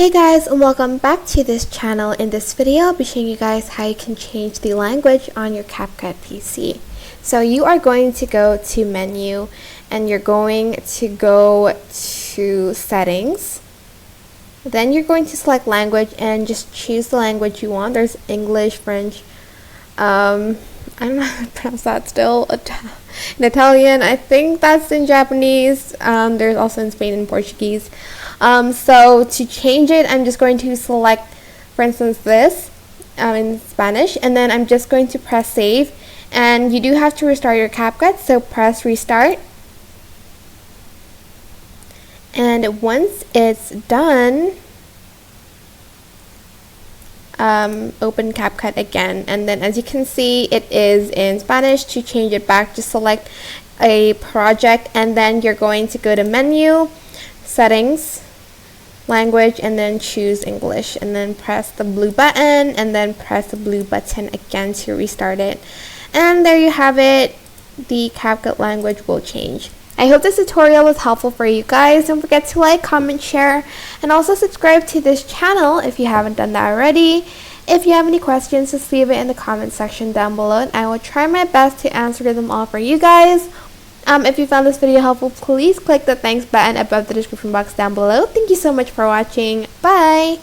Hey guys, and welcome back to this channel. In this video, I'll be showing you guys how you can change the language on your CapCut PC. So you are going to go to menu and you're going to go to settings. Then you're going to select language and just choose the language you want. There's English, French, I don't know how to pronounce that still, in Italian, I think that's in Japanese, there's also in Spain and Portuguese. So to change it, I'm just going to select, for instance, this in Spanish, and then I'm just going to press save, and you do have to restart your CapCut, so press restart. And once it's done, open CapCut again, and then as you can see it is in Spanish. To change it back, just select a project and then you're going to go to menu, settings, language, and then choose English, and then press the blue button and then press the blue button again to restart it. And there you have it, the CapCut language will change. I hope this tutorial was helpful for you guys. Don't forget to like, comment, share, and also subscribe to this channel if you haven't done that already. If you have any questions, just leave it in the comment section down below and I will try my best to answer them all for you guys. If you found this video helpful, please click the thanks button above the description box down below. Thank you so much for watching. Bye!